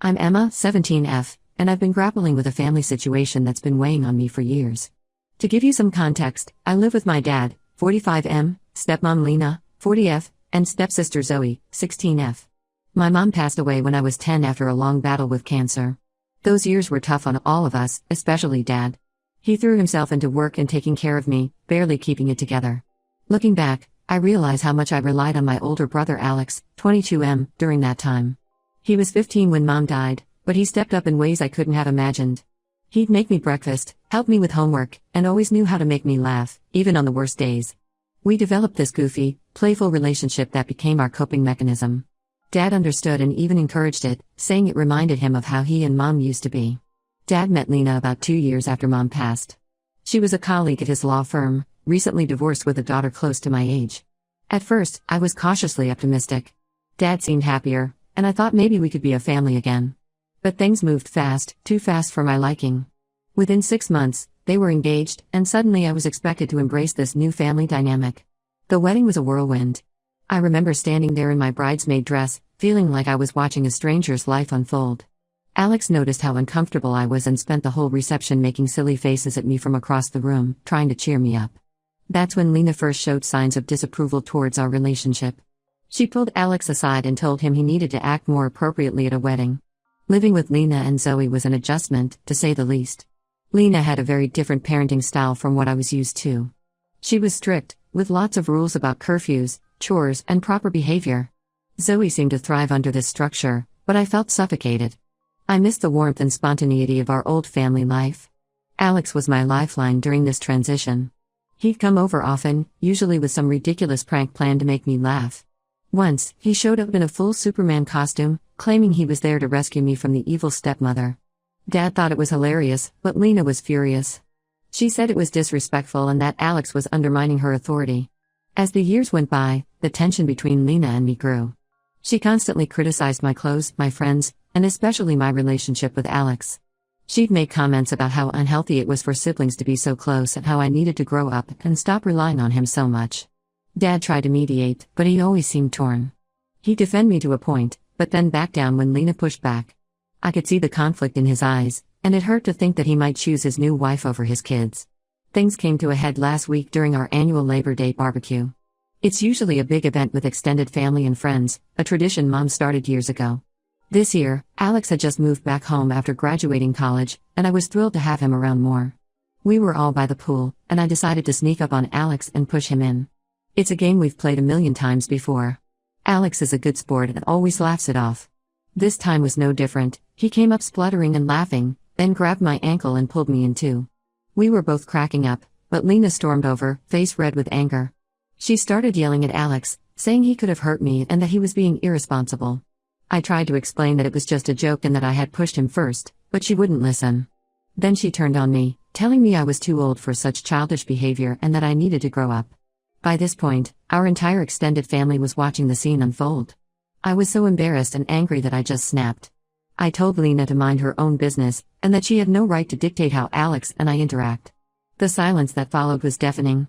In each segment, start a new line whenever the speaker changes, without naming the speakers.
I'm Emma, 17F, and I've been grappling with a family situation that's been weighing on me for years. To give you some context, I live with my dad, 45M, stepmom Lena, 40F, and stepsister Zoe, 16F. My mom passed away when I was 10 after a long battle with cancer. Those years were tough on all of us, especially Dad. He threw himself into work and taking care of me, barely keeping it together. Looking back, I realize how much I relied on my older brother Alex, 22M, during that time. He was 15 when Mom died, but he stepped up in ways I couldn't have imagined. He'd make me breakfast, help me with homework, and always knew how to make me laugh, even on the worst days. We developed this goofy, playful relationship that became our coping mechanism. Dad understood and even encouraged it, saying it reminded him of how he and Mom used to be. Dad met Lena about 2 years after Mom passed. She was a colleague at his law firm, recently divorced with a daughter close to my age. At first, I was cautiously optimistic. Dad seemed happier, and I thought maybe we could be a family again. But things moved fast, too fast for my liking. Within 6 months, they were engaged, and suddenly I was expected to embrace this new family dynamic. The wedding was a whirlwind. I remember standing there in my bridesmaid dress, feeling like I was watching a stranger's life unfold. Alex noticed how uncomfortable I was and spent the whole reception making silly faces at me from across the room, trying to cheer me up. That's when Lena first showed signs of disapproval towards our relationship. She pulled Alex aside and told him he needed to act more appropriately at a wedding. Living with Lena and Zoe was an adjustment, to say the least. Lena had a very different parenting style from what I was used to. She was strict, with lots of rules about curfews, chores, and proper behavior. Zoe seemed to thrive under this structure, but I felt suffocated. I missed the warmth and spontaneity of our old family life. Alex was my lifeline during this transition. He'd come over often, usually with some ridiculous prank planned to make me laugh. Once, he showed up in a full Superman costume, claiming he was there to rescue me from the evil stepmother. Dad thought it was hilarious, but Lena was furious. She said it was disrespectful and that Alex was undermining her authority. As the years went by, the tension between Lena and me grew. She constantly criticized my clothes, my friends, and especially my relationship with Alex. She'd make comments about how unhealthy it was for siblings to be so close and how I needed to grow up and stop relying on him so much. Dad tried to mediate, but he always seemed torn. He'd defend me to a point, but then back down when Lena pushed back. I could see the conflict in his eyes, and it hurt to think that he might choose his new wife over his kids. Things came to a head last week during our annual Labor Day barbecue. It's usually a big event with extended family and friends, a tradition Mom started years ago. This year, Alex had just moved back home after graduating college, and I was thrilled to have him around more. We were all by the pool, and I decided to sneak up on Alex and push him in. It's a game we've played a million times before. Alex is a good sport and always laughs it off. This time was no different. He came up spluttering and laughing, then grabbed my ankle and pulled me in two. We were both cracking up, but Lena stormed over, face red with anger. She started yelling at Alex, saying he could have hurt me and that he was being irresponsible. I tried to explain that it was just a joke and that I had pushed him first, but she wouldn't listen. Then she turned on me, telling me I was too old for such childish behavior and that I needed to grow up. By this point, our entire extended family was watching the scene unfold. I was so embarrassed and angry that I just snapped. I told Lena to mind her own business, and that she had no right to dictate how Alex and I interact. The silence that followed was deafening.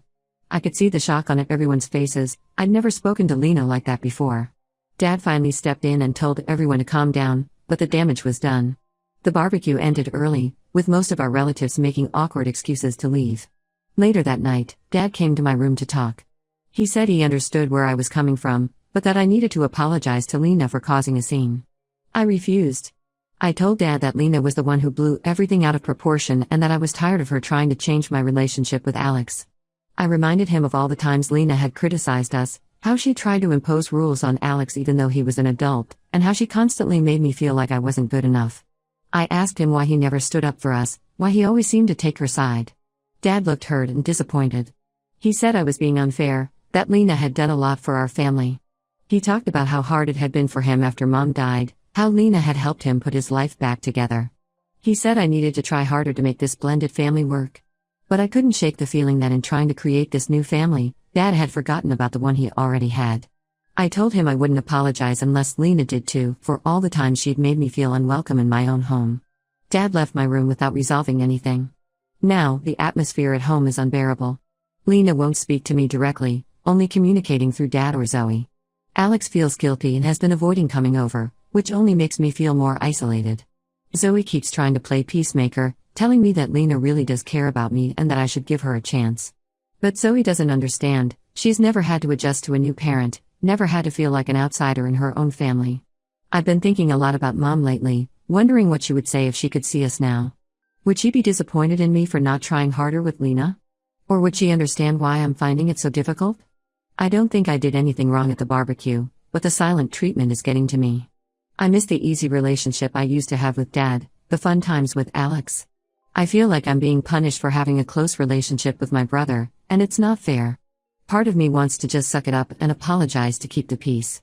I could see the shock on everyone's faces. I'd never spoken to Lena like that before. Dad finally stepped in and told everyone to calm down, but the damage was done. The barbecue ended early, with most of our relatives making awkward excuses to leave. Later that night, Dad came to my room to talk. He said he understood where I was coming from, but that I needed to apologize to Lena for causing a scene. I refused. I told Dad that Lena was the one who blew everything out of proportion and that I was tired of her trying to change my relationship with Alex. I reminded him of all the times Lena had criticized us, how she tried to impose rules on Alex even though he was an adult, and how she constantly made me feel like I wasn't good enough. I asked him why he never stood up for us, why he always seemed to take her side. Dad looked hurt and disappointed. He said I was being unfair, that Lena had done a lot for our family. He talked about how hard it had been for him after Mom died, how Lena had helped him put his life back together. He said I needed to try harder to make this blended family work. But I couldn't shake the feeling that in trying to create this new family, Dad had forgotten about the one he already had. I told him I wouldn't apologize unless Lena did too, for all the times she'd made me feel unwelcome in my own home. Dad left my room without resolving anything. Now, the atmosphere at home is unbearable. Lena won't speak to me directly, only communicating through Dad or Zoe. Alex feels guilty and has been avoiding coming over, which only makes me feel more isolated. Zoe keeps trying to play peacemaker, telling me that Lena really does care about me and that I should give her a chance. But Zoe doesn't understand. She's never had to adjust to a new parent, never had to feel like an outsider in her own family. I've been thinking a lot about Mom lately, wondering what she would say if she could see us now. Would she be disappointed in me for not trying harder with Lena? Or would she understand why I'm finding it so difficult? I don't think I did anything wrong at the barbecue, but the silent treatment is getting to me. I miss the easy relationship I used to have with Dad, the fun times with Alex. I feel like I'm being punished for having a close relationship with my brother, and it's not fair. Part of me wants to just suck it up and apologize to keep the peace.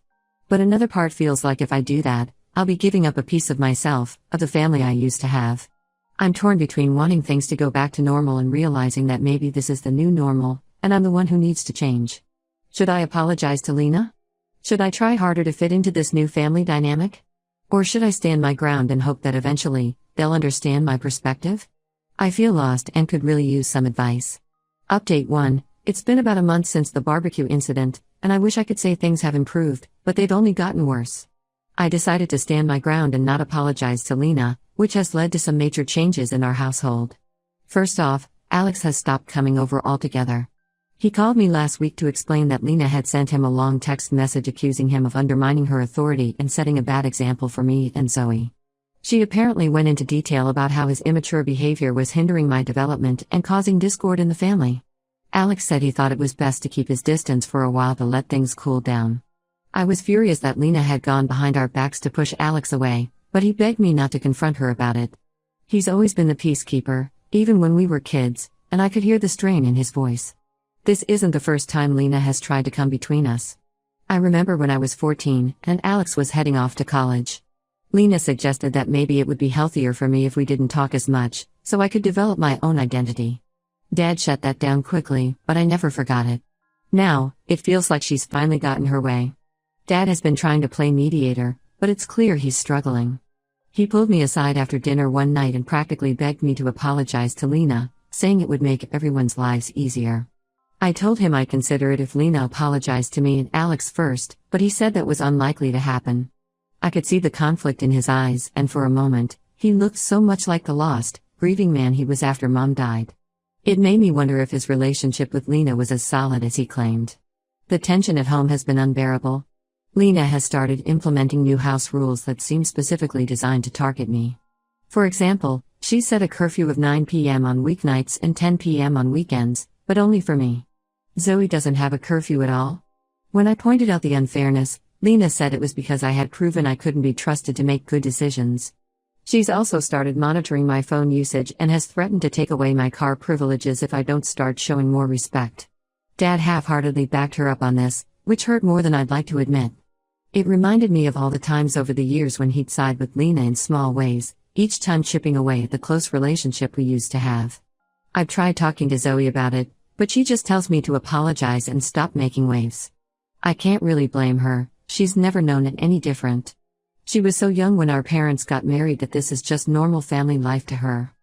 But another part feels like if I do that, I'll be giving up a piece of myself, of the family I used to have. I'm torn between wanting things to go back to normal and realizing that maybe this is the new normal, and I'm the one who needs to change. Should I apologize to Lena? Should I try harder to fit into this new family dynamic? Or should I stand my ground and hope that eventually, they'll understand my perspective? I feel lost and could really use some advice. Update 1. It's been about a month since the barbecue incident, and I wish I could say things have improved, but they've only gotten worse. I decided to stand my ground and not apologize to Lena, which has led to some major changes in our household. First off, Alex has stopped coming over altogether. He called me last week to explain that Lena had sent him a long text message accusing him of undermining her authority and setting a bad example for me and Zoe. She apparently went into detail about how his immature behavior was hindering my development and causing discord in the family. Alex said he thought it was best to keep his distance for a while to let things cool down. I was furious that Lena had gone behind our backs to push Alex away, but he begged me not to confront her about it. He's always been the peacekeeper, even when we were kids, and I could hear the strain in his voice. This isn't the first time Lena has tried to come between us. I remember when I was 14, and Alex was heading off to college. Lena suggested that maybe it would be healthier for me if we didn't talk as much, so I could develop my own identity. Dad shut that down quickly, but I never forgot it. Now, it feels like she's finally gotten her way. Dad has been trying to play mediator, but it's clear he's struggling. He pulled me aside after dinner one night and practically begged me to apologize to Lena, saying it would make everyone's lives easier. I told him I'd consider it if Lena apologized to me and Alex first, but he said that was unlikely to happen. I could see the conflict in his eyes, and for a moment, he looked so much like the lost, grieving man he was after Mom died. It made me wonder if his relationship with Lena was as solid as he claimed. The tension at home has been unbearable. Lena has started implementing new house rules that seem specifically designed to target me. For example, she set a curfew of 9 p.m. on weeknights and 10 p.m. on weekends, but only for me. Zoe doesn't have a curfew at all. When I pointed out the unfairness, Lena said it was because I had proven I couldn't be trusted to make good decisions. She's also started monitoring my phone usage and has threatened to take away my car privileges if I don't start showing more respect. Dad half-heartedly backed her up on this, which hurt more than I'd like to admit. It reminded me of all the times over the years when he'd side with Lena in small ways, each time chipping away at the close relationship we used to have. I've tried talking to Zoe about it, but she just tells me to apologize and stop making waves. I can't really blame her, she's never known it any different. She was so young when our parents got married that this is just normal family life to her.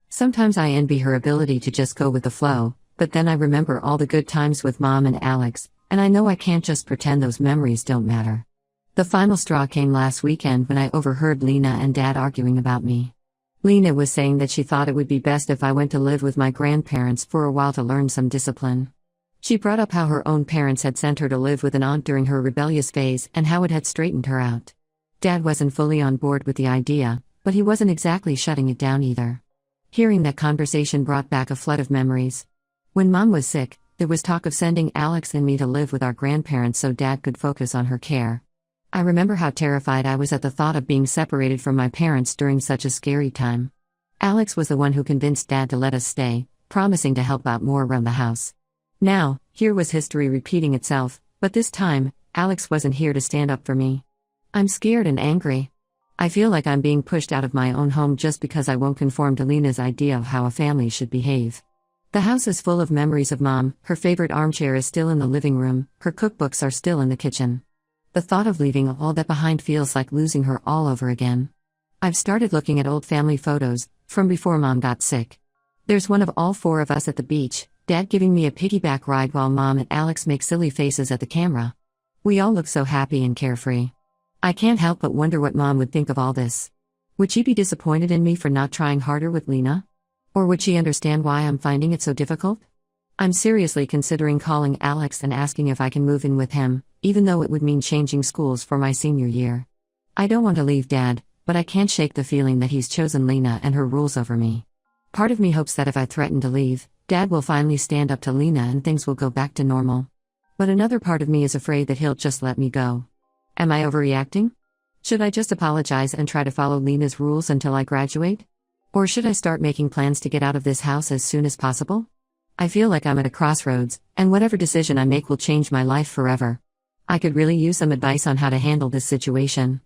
Sometimes I envy her ability to just go with the flow, but then I remember all the good times with Mom and Alex, and I know I can't just pretend those memories don't matter. The final straw came last weekend when I overheard Lena and Dad arguing about me. Lena was saying that she thought it would be best if I went to live with my grandparents for a while to learn some discipline. She brought up how her own parents had sent her to live with an aunt during her rebellious phase and how it had straightened her out. Dad wasn't fully on board with the idea, but he wasn't exactly shutting it down either. Hearing that conversation brought back a flood of memories. When Mom was sick, there was talk of sending Alex and me to live with our grandparents so Dad could focus on her care. I remember how terrified I was at the thought of being separated from my parents during such a scary time. Alex was the one who convinced Dad to let us stay, promising to help out more around the house. Now, here was history repeating itself, but this time, Alex wasn't here to stand up for me. I'm scared and angry. I feel like I'm being pushed out of my own home just because I won't conform to Lena's idea of how a family should behave. The house is full of memories of Mom, her favorite armchair is still in the living room, her cookbooks are still in the kitchen. The thought of leaving all that behind feels like losing her all over again. I've started looking at old family photos, from before Mom got sick. There's one of all four of us at the beach, Dad giving me a piggyback ride while Mom and Alex make silly faces at the camera. We all look so happy and carefree. I can't help but wonder what Mom would think of all this. Would she be disappointed in me for not trying harder with Lena? Or would she understand why I'm finding it so difficult? I'm seriously considering calling Alex and asking if I can move in with him, even though it would mean changing schools for my senior year. I don't want to leave Dad, but I can't shake the feeling that he's chosen Lena and her rules over me. Part of me hopes that if I threaten to leave, Dad will finally stand up to Lena and things will go back to normal. But another part of me is afraid that he'll just let me go. Am I overreacting? Should I just apologize and try to follow Lena's rules until I graduate? Or should I start making plans to get out of this house as soon as possible? I feel like I'm at a crossroads, and whatever decision I make will change my life forever. I could really use some advice on how to handle this situation.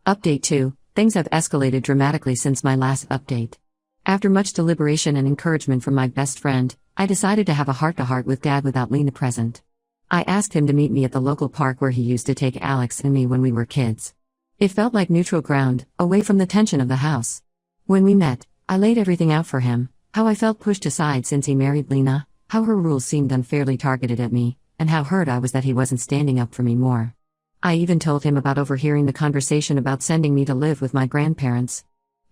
Update 2. Things have escalated dramatically since my last update. After much deliberation and encouragement from my best friend, I decided to have a heart-to-heart with Dad without Lena present. I asked him to meet me at the local park where he used to take Alex and me when we were kids. It felt like neutral ground, away from the tension of the house. When we met, I laid everything out for him, how I felt pushed aside since he married Lena, how her rules seemed unfairly targeted at me, and how hurt I was that he wasn't standing up for me more. I even told him about overhearing the conversation about sending me to live with my grandparents.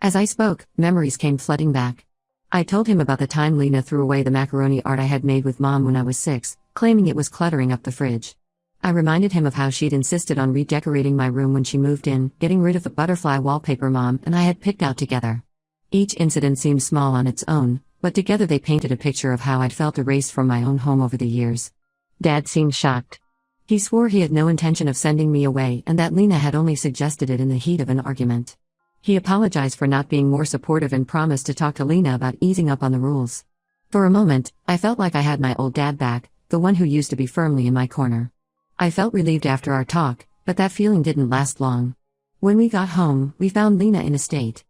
As I spoke, memories came flooding back. I told him about the time Lena threw away the macaroni art I had made with Mom when I was 6, claiming it was cluttering up the fridge. I reminded him of how she'd insisted on redecorating my room when she moved in, getting rid of the butterfly wallpaper Mom and I had picked out together. Each incident seemed small on its own, but together they painted a picture of how I'd felt erased from my own home over the years. Dad seemed shocked. He swore he had no intention of sending me away and that Lena had only suggested it in the heat of an argument. He apologized for not being more supportive and promised to talk to Lena about easing up on the rules. For a moment, I felt like I had my old dad back, the one who used to be firmly in my corner. I felt relieved after our talk, but that feeling didn't last long. When we got home, we found Lena in a state.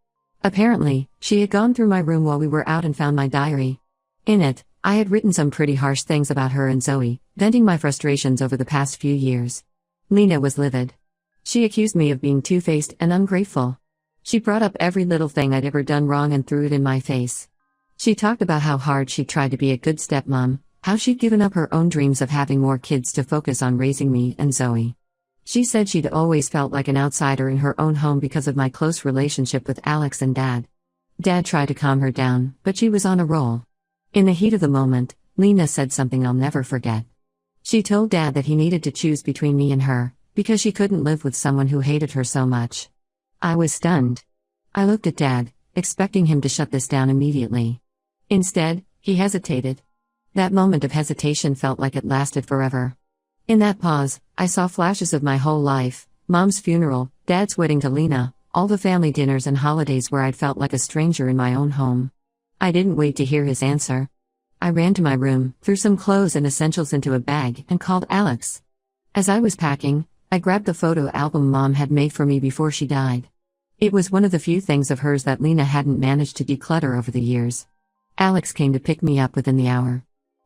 Apparently, she had gone through my room while we were out and found my diary. In it, I had written some pretty harsh things about her and Zoe, venting my frustrations over the past few years. Lena was livid. She accused me of being two-faced and ungrateful. She brought up every little thing I'd ever done wrong and threw it in my face. She talked about how hard she tried to be a good stepmom, how she'd given up her own dreams of having more kids to focus on raising me and Zoe. She said she'd always felt like an outsider in her own home because of my close relationship with Alex and Dad. Dad tried to calm her down, but she was on a roll. In the heat of the moment, Lena said something I'll never forget. She told Dad that he needed to choose between me and her, because she couldn't live with someone who hated her so much. I was stunned. I looked at Dad, expecting him to shut this down immediately. Instead, he hesitated. That moment of hesitation felt like it lasted forever. In that pause, I saw flashes of my whole life: Mom's funeral, Dad's wedding to Lena, all the family dinners and holidays where I'd felt like a stranger in my own home. I didn't wait to hear his answer. I ran to my room, threw some clothes and essentials into a bag, and called Alex. As I was packing, I grabbed the photo album Mom had made for me before she died. It was one of the few things of hers that Lena hadn't managed to declutter over the years. Alex came to pick me up within the hour.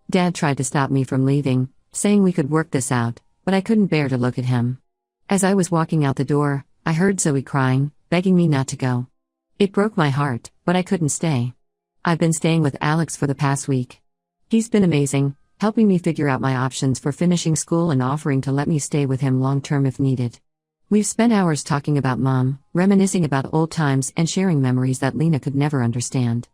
Dad tried to stop me from leaving, saying we could work this out, but I couldn't bear to look at him. As I was walking out the door, I heard Zoe crying, begging me not to go. It broke my heart, but I couldn't stay. I've been staying with Alex for the past week. He's been amazing, helping me figure out my options for finishing school and offering to let me stay with him long-term if needed. We've spent hours talking about Mom, reminiscing about old times and sharing memories that Lena could never understand.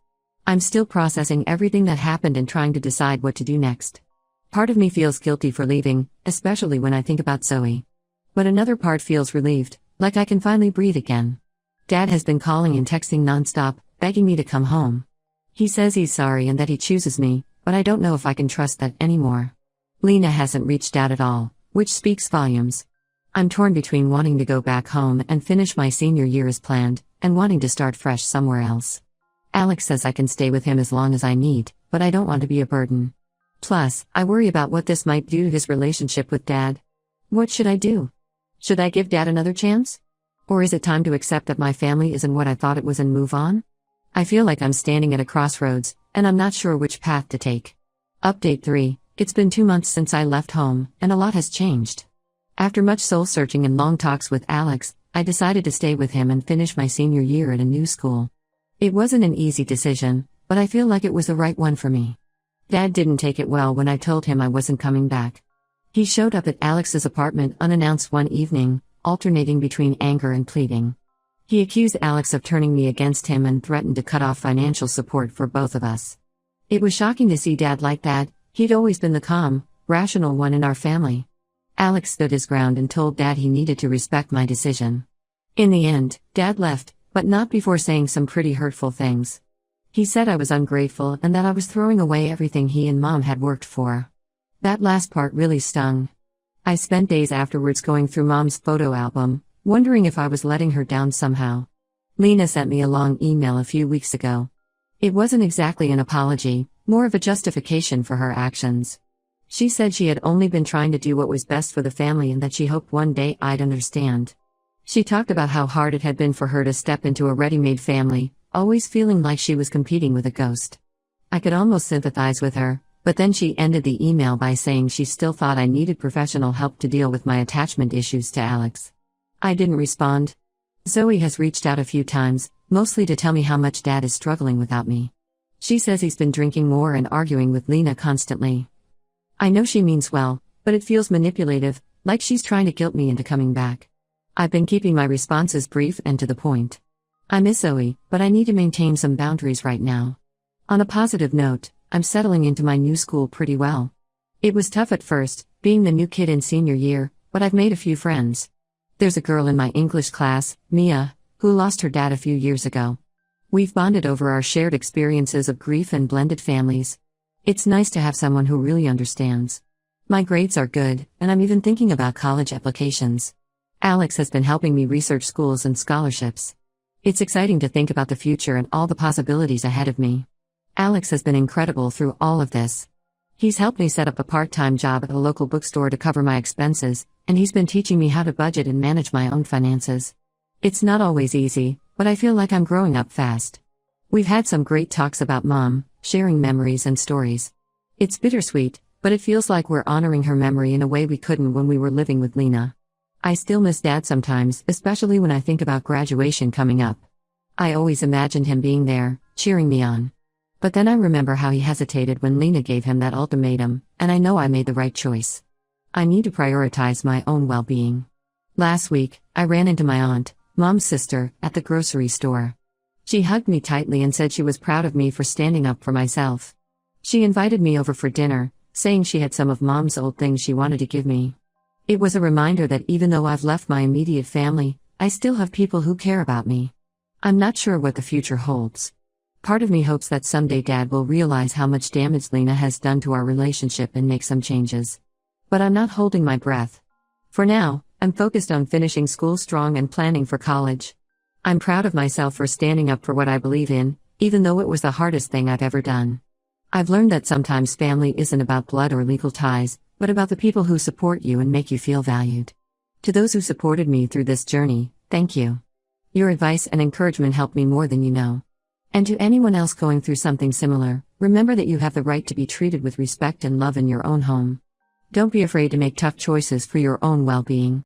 I'm still processing everything that happened and trying to decide what to do next. Part of me feels guilty for leaving, especially when I think about Zoe. But another part feels relieved, like I can finally breathe again. Dad has been calling and texting nonstop, begging me to come home. He says he's sorry and that he chooses me, but I don't know if I can trust that anymore. Lena hasn't reached out at all, which speaks volumes. I'm torn between wanting to go back home and finish my senior year as planned, and wanting to start fresh somewhere else. Alex says I can stay with him as long as I need, but I don't want to be a burden. Plus, I worry about what this might do to his relationship with Dad. What should I do? Should I give Dad another chance? Or is it time to accept that my family isn't what I thought it was and move on? I feel like I'm standing at a crossroads, and I'm not sure which path to take. Update 3. It's been 2 months since I left home, and a lot has changed. After much soul-searching and long talks with Alex, I decided to stay with him and finish my senior year at a new school. It wasn't an easy decision, but I feel like it was the right one for me. Dad didn't take it well when I told him I wasn't coming back. He showed up at Alex's apartment unannounced one evening, alternating between anger and pleading. He accused Alex of turning me against him and threatened to cut off financial support for both of us. It was shocking to see Dad like that. He'd always been the calm, rational one in our family. Alex stood his ground and told Dad he needed to respect my decision. In the end, Dad left, but not before saying some pretty hurtful things. He said I was ungrateful and that I was throwing away everything he and Mom had worked for. That last part really stung. I spent days afterwards going through Mom's photo album, wondering if I was letting her down somehow. Lena sent me a long email a few weeks ago. It wasn't exactly an apology, more of a justification for her actions. She said she had only been trying to do what was best for the family and that she hoped one day I'd understand. She talked about how hard it had been for her to step into a ready-made family, always feeling like she was competing with a ghost. I could almost sympathize with her, but then she ended the email by saying she still thought I needed professional help to deal with my attachment issues to Alex. I didn't respond. Zoe has reached out a few times, mostly to tell me how much Dad is struggling without me. She says he's been drinking more and arguing with Lena constantly. I know she means well, but it feels manipulative, like she's trying to guilt me into coming back. I've been keeping my responses brief and to the point. I miss Zoe, but I need to maintain some boundaries right now. On a positive note, I'm settling into my new school pretty well. It was tough at first, being the new kid in senior year, but I've made a few friends. There's a girl in my English class, Mia, who lost her dad a few years ago. We've bonded over our shared experiences of grief and blended families. It's nice to have someone who really understands. My grades are good, and I'm even thinking about college applications. Alex has been helping me research schools and scholarships. It's exciting to think about the future and all the possibilities ahead of me. Alex has been incredible through all of this. He's helped me set up a part-time job at a local bookstore to cover my expenses, and he's been teaching me how to budget and manage my own finances. It's not always easy, but I feel like I'm growing up fast. We've had some great talks about Mom, sharing memories and stories. It's bittersweet, but it feels like we're honoring her memory in a way we couldn't when we were living with Lena. I still miss Dad sometimes, especially when I think about graduation coming up. I always imagined him being there, cheering me on. But then I remember how he hesitated when Lena gave him that ultimatum, and I know I made the right choice. I need to prioritize my own well-being. Last week, I ran into my aunt, Mom's sister, at the grocery store. She hugged me tightly and said she was proud of me for standing up for myself. She invited me over for dinner, saying she had some of Mom's old things she wanted to give me. It was a reminder that even though I've left my immediate family, I still have people who care about me. I'm not sure what the future holds. Part of me hopes that someday Dad will realize how much damage Lena has done to our relationship and make some changes. But I'm not holding my breath. For now, I'm focused on finishing school strong and planning for college. I'm proud of myself for standing up for what I believe in, even though it was the hardest thing I've ever done. I've learned that sometimes family isn't about blood or legal ties, but about the people who support you and make you feel valued. To those who supported me through this journey, thank you. Your advice and encouragement helped me more than you know. And to anyone else going through something similar, remember that you have the right to be treated with respect and love in your own home. Don't be afraid to make tough choices for your own well-being.